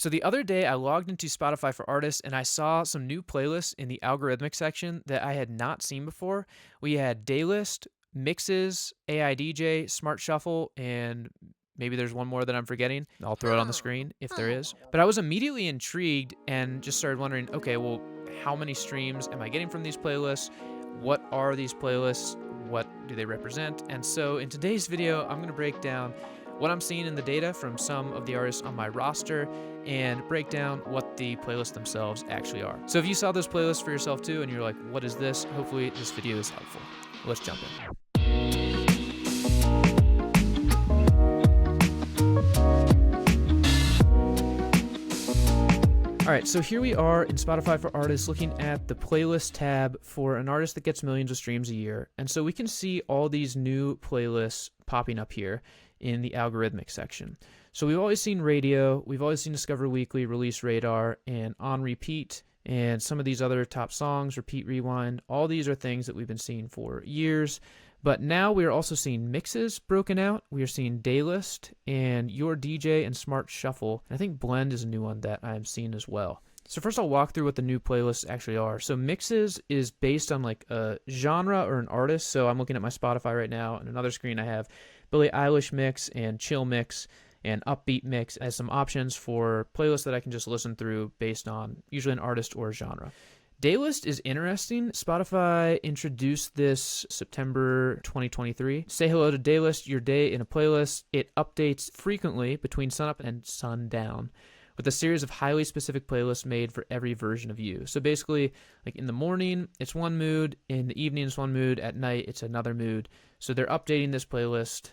So the other day I logged into Spotify for Artists and I saw some new playlists in the algorithmic section that I had not seen before. We had Daylist, Mixes, AI DJ, Smart Shuffle, and maybe there's one more that I'm forgetting. I'll throw it on the screen if there is. But I was immediately intrigued and just started wondering, okay, well, how many streams am I getting from these playlists? What are these playlists? What do they represent? And so in today's video, I'm going to break down what I'm seeing in the data from some of the artists on my roster and break down what the playlists themselves actually are. So if you saw those playlists for yourself too and you're like, what is this? Hopefully this video is helpful. Let's jump in. All right, so here we are in Spotify for Artists looking at the playlist tab for an artist that gets millions of streams a year. And so we can see all these new playlists popping up here in the algorithmic section. So we've always seen radio, we've always seen Discover Weekly, Release Radar, and On Repeat, and some of these other top songs, Repeat Rewind. All these are things that we've been seeing for years. But now we are also seeing mixes broken out. We are seeing Daylist and Your DJ and Smart Shuffle. And I think Blend is a new one that I'm seeing as well. So first I'll walk through what the new playlists actually are. So mixes is based on like a genre or an artist. So I'm looking at my Spotify right now. On another screen I have Billie Eilish mix and chill mix and upbeat mix as some options for playlists that I can just listen through based on usually an artist or a genre. Daylist is interesting. Spotify introduced this September 2023. Say hello to Daylist, your day in a playlist. It updates frequently between sunup and sundown with a series of highly specific playlists made for every version of you. So basically, like in the morning, it's one mood. In the evening, it's one mood. At night, it's another mood. So they're updating this playlist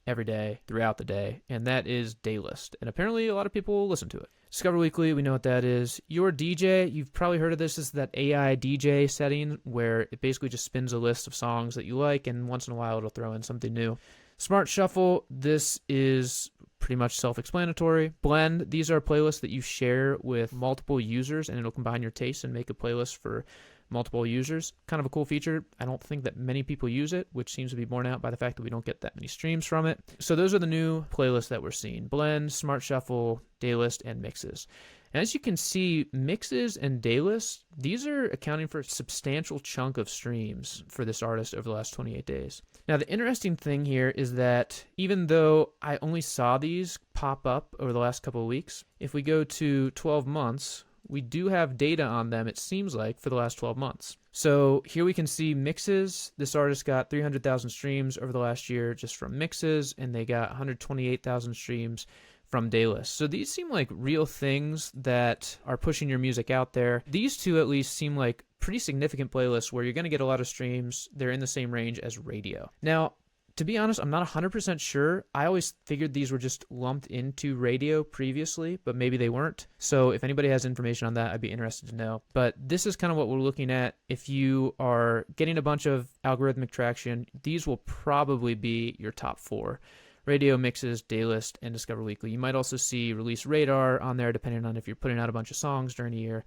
every day, throughout the day, and that is Daylist. And apparently a lot of people listen to it. Discover Weekly, we know what that is. Your DJ, you've probably heard of this, is that AI DJ setting where it basically just spins a list of songs that you like, and once in a while it'll throw in something new. Smart Shuffle, this is pretty much self-explanatory. Blend, these are playlists that you share with multiple users, and it'll combine your tastes and make a playlist for multiple users. Kind of a cool feature. I don't think that many people use it, which seems to be borne out by the fact that we don't get that many streams from it. So those are the new playlists that we're seeing. Blend, Smart Shuffle, Daylist, and Mixes. And as you can see, Mixes and Daylist, these are accounting for a substantial chunk of streams for this artist over the last 28 days. Now, the interesting thing here is that even though I only saw these pop up over the last couple of weeks, if we go to 12 months, we do have data on them, it seems like, for the last 12 months. So here we can see Mixes. This artist got 300,000 streams over the last year just from Mixes, and they got 128,000 streams from Daylist. So these seem like real things that are pushing your music out there. These two at least seem like pretty significant playlists where you're going to get a lot of streams. They're in the same range as radio. Now, to be honest, I'm not 100% sure. I always figured these were just lumped into radio previously, but maybe they weren't. So if anybody has information on that, I'd be interested to know. But this is kind of what we're looking at. If you are getting a bunch of algorithmic traction, these will probably be your top four. Radio, Mixes, Daylist, and Discover Weekly. You might also see Release Radar on there, depending on if you're putting out a bunch of songs during a year.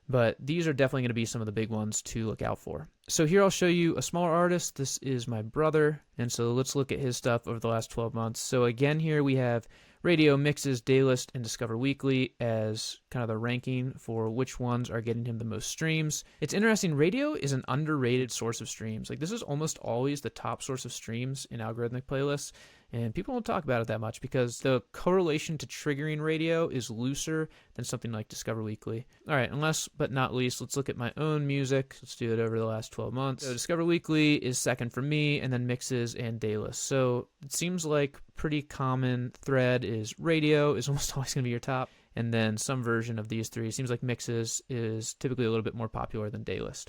But these are definitely going to be some of the big ones to look out for. So here I'll show you a smaller artist. This is my brother. And so let's look at his stuff over the last 12 months. So again, here we have Radio, Mixes, Daylist, and Discover Weekly as kind of the ranking for which ones are getting him the most streams. It's interesting, radio is an underrated source of streams. Like this is almost always the top source of streams in algorithmic playlists. And people don't talk about it that much because the correlation to triggering radio is looser than something like Discover Weekly. All right, and last but not least, let's look at my own music. Let's do it over the last 12 months. So Discover Weekly is second for me, and then Mixes and Daylist. So it seems like pretty common thread is radio is almost always going to be your top, and then some version of these three. It seems like Mixes is typically a little bit more popular than Daylist.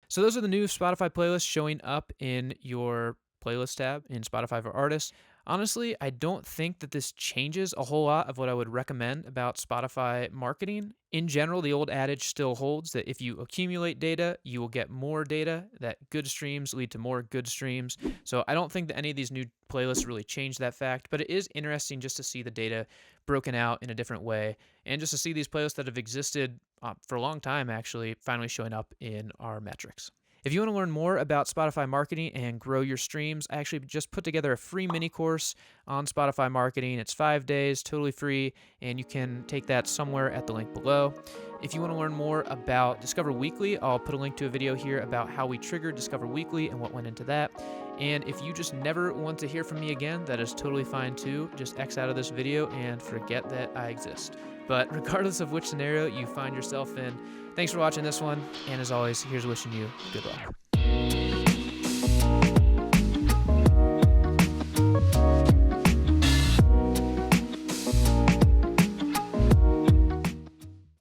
So those are the new Spotify playlists showing up in your playlist tab in Spotify for Artists. Honestly, I don't think that this changes a whole lot of what I would recommend about Spotify marketing. In general, the old adage still holds that if you accumulate data, you will get more data, that good streams lead to more good streams. So I don't think that any of these new playlists really change that fact, but it is interesting just to see the data broken out in a different way and just to see these playlists that have existed for a long time actually finally showing up in our metrics. If you want to learn more about Spotify marketing and grow your streams, I actually just put together a free mini course on Spotify marketing. It's 5 days, totally free, and you can take that somewhere at the link below. If you want to learn more about Discover Weekly, I'll put a link to a video here about how we triggered Discover Weekly and what went into that. And if you just never want to hear from me again, that is totally fine too. Just X out of this video and forget that I exist. But regardless of which scenario you find yourself in, thanks for watching this one. And as always, here's wishing you good luck.